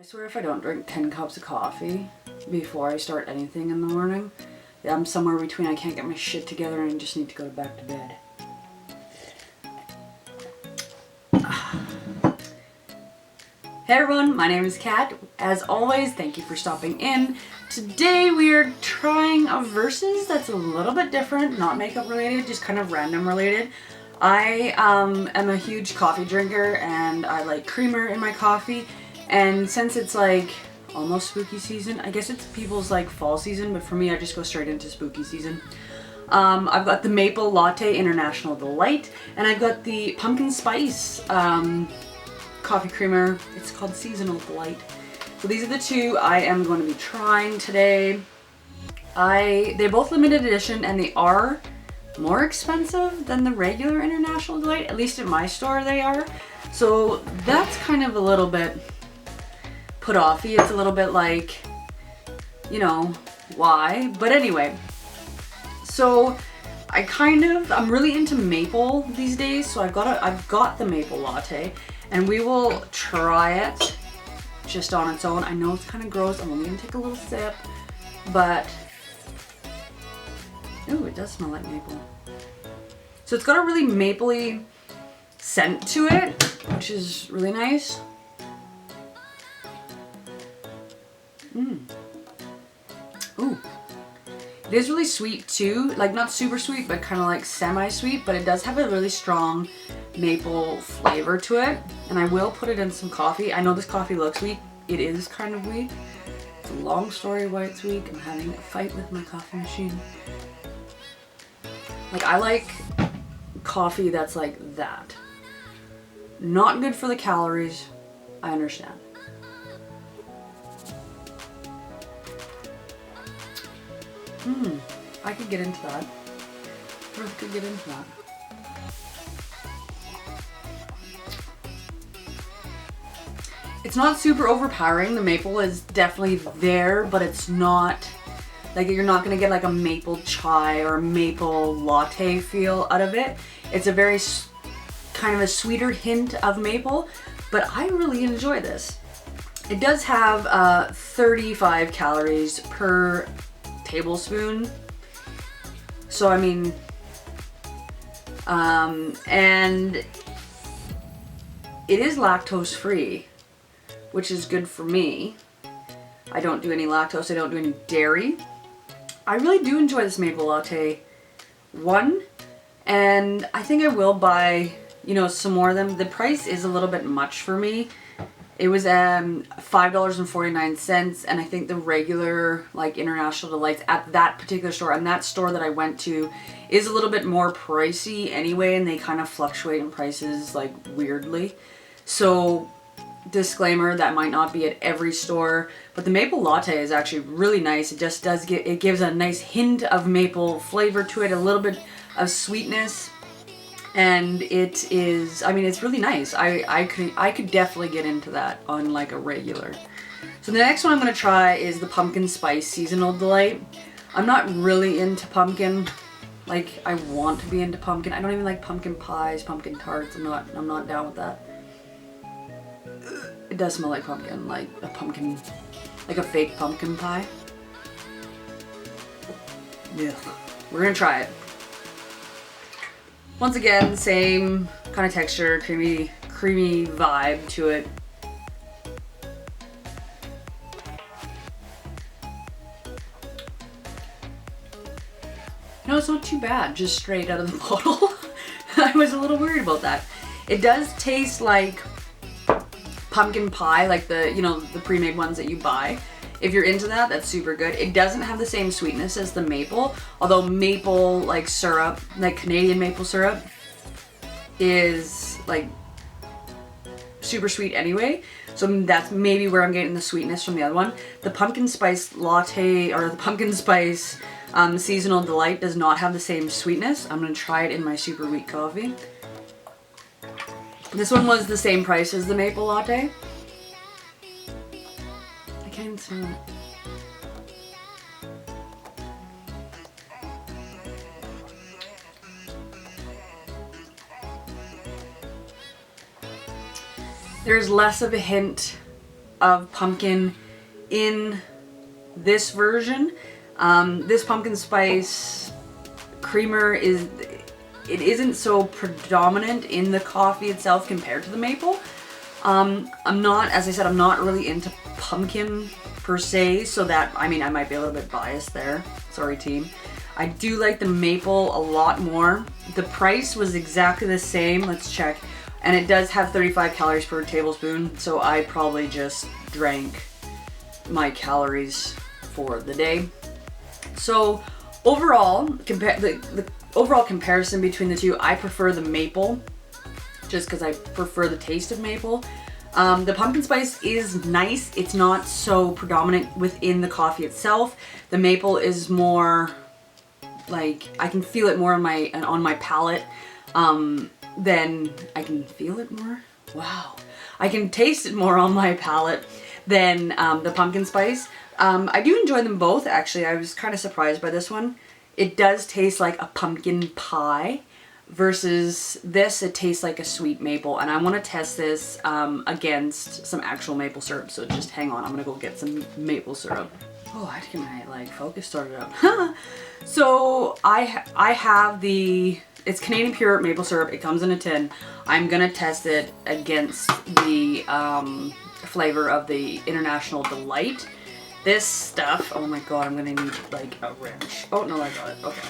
I swear if I don't drink 10 cups of coffee before I start anything in the morning, I'm somewhere between I can't get my shit together and I just need to go back to bed. Hey everyone, my name is Kat. As always, thank you for stopping in. Today we are trying a versus that's a little bit different, not makeup related, just kind of random related. I am a huge coffee drinker and I like creamer in my coffee, and since it's like almost spooky season, I guess it's people's like fall season, but for me I just go straight into spooky season. I've got the Maple Latte International Delight, and I've got the Pumpkin Spice coffee creamer. It's called Seasonal Delight. So these are the two I am going to be trying today. They're both limited edition and they are more expensive than the regular International Delight. At least at my store they are. So that's kind of a little bit put offy. It's a little bit like, you know, why? But anyway, so I'm really into maple these days. So I've got the maple latte, and we will try it just on its own. I know it's kind of gross. I'm only gonna take a little sip, but ooh, it does smell like maple. So it's got a really mapley scent to it, which is really nice. Ooh. It is really sweet too, like not super sweet, but kind of like semi-sweet, but it does have a really strong maple flavor to it. And I will put it in some coffee. I know this coffee looks weak. It is kind of weak. It's a long story why it's weak. I'm having a fight with my coffee machine. Like, I like coffee that's like that. Not good for the calories, I understand. I could get into that. I could get into that. It's not super overpowering. The maple is definitely there, but it's not, like, you're not gonna get like a maple chai or a maple latte feel out of it. It's a very kind of a sweeter hint of maple, but I really enjoy this. It does have 35 calories per tablespoon. So I mean, and it is lactose free, which is good for me. I don't do any lactose, I don't do any dairy. I really do enjoy this maple latte one, and I think I will buy, you know, some more of them. The price is a little bit much for me. It was $5.49, and I think the regular like International Delights at that particular store, and that store that I went to is a little bit more pricey anyway, and they kind of fluctuate in prices like weirdly. So disclaimer, that might not be at every store, but the maple latte is actually really nice. It just does it gives a nice hint of maple flavor to it, a little bit of sweetness. And it is, I mean, it's really nice. I could definitely get into that on like a regular. So the next one I'm going to try is the Pumpkin Spice Seasonal Delight. I'm not really into pumpkin. Like, I want to be into pumpkin. I don't even like pumpkin pies, pumpkin tarts. I'm not down with that. It does smell like pumpkin, like a pumpkin, like a fake pumpkin pie. Yeah. We're going to try it. Once again, same kind of texture, creamy vibe to it. No, it's not too bad, just straight out of the bottle. I was a little worried about that. It does taste like pumpkin pie, like the, you know, the pre-made ones that you buy. If you're into that, that's super good. It doesn't have the same sweetness as the maple, although maple like syrup, like Canadian maple syrup, is like super sweet anyway. So that's maybe where I'm getting the sweetness from the other one. The Pumpkin Spice Latte, or the Pumpkin Spice Seasonal Delight, does not have the same sweetness. I'm gonna try it in my super weak coffee. This one was the same price as the Maple Latte. I can't even smell it. There's less of a hint of pumpkin in this version. This pumpkin spice creamer isn't so predominant in the coffee itself compared to the maple. As I said, I'm not really into pumpkin per se, so that, I mean, I might be a little bit biased there. Sorry, team. I do like the maple a lot more. The price was exactly the same. Let's check. And it does have 35 calories per tablespoon, so I probably just drank my calories for the day. So overall, the overall comparison between the two, I prefer the maple, just because I prefer the taste of maple. The pumpkin spice is nice. It's not so predominant within the coffee itself. The maple is more like, I can feel it more on my palate. Then I can feel it more. Wow. I can taste it more on my palate than the pumpkin spice. I do enjoy them both, actually. I was kind of surprised by this one. It does taste like a pumpkin pie versus this, it tastes like a sweet maple. And I want to test this against some actual maple syrup. So just hang on, I'm going to go get some maple syrup. Oh, I think my focus started up. So I have it's Canadian Pure maple syrup. It comes in a tin. I'm gonna test it against the flavor of the International Delight. This stuff, oh my god, I'm gonna need like a wrench. Oh no, I got it, okay.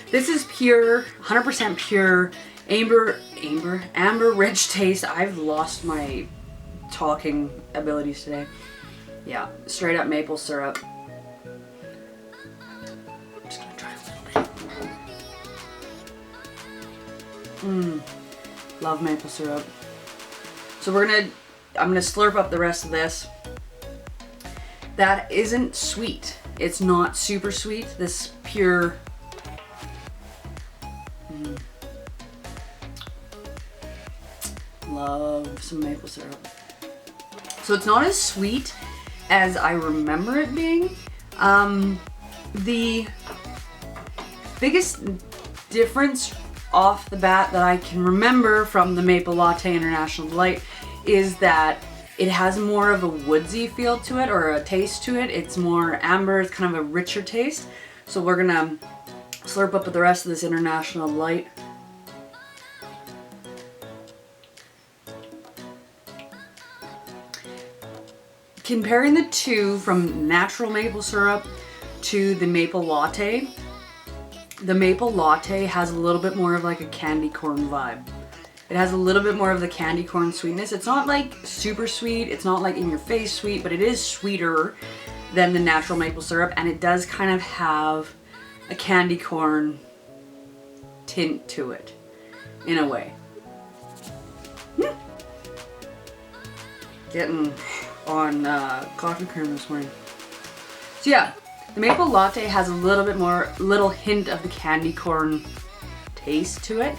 This is pure, 100% pure, amber rich taste. I've lost my talking abilities today. Yeah, straight up maple syrup. I'm just gonna try a little bit. Love maple syrup. So I'm gonna slurp up the rest of this. That isn't sweet. It's not super sweet. This pure. Love some maple syrup. So it's not as sweet as I remember it being. The biggest difference off the bat that I can remember from the Maple Latte International Delight is that it has more of a woodsy feel to it, or a taste to it. It's more amber, it's kind of a richer taste. So we're gonna slurp up with the rest of this International Delight. Comparing the two from natural maple syrup to the maple latte, the maple latte has a little bit more of like a candy corn vibe. It has a little bit more of the candy corn sweetness. It's not like super sweet, it's not like in your face sweet, but it is sweeter than the natural maple syrup, and it does kind of have a candy corn tint to it, in a way. Getting on coffee cream this morning. So yeah, the maple latte has a little hint of the candy corn taste to it.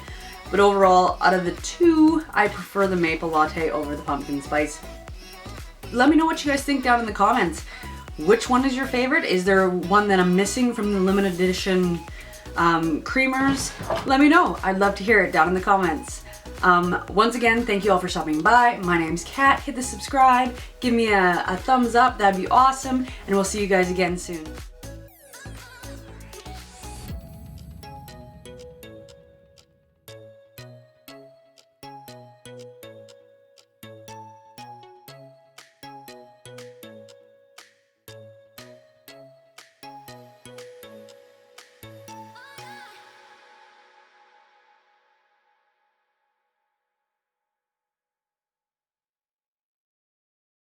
But overall, out of the two, I prefer the maple latte over the pumpkin spice. Let me know what you guys think down in the comments. Which one is your favorite? Is there one that I'm missing from the limited edition creamers? Let me know. I'd love to hear it down in the comments. Once again, thank you all for stopping by. My name's Kat. Hit the subscribe. Give me a thumbs up. That'd be awesome. And we'll see you guys again soon.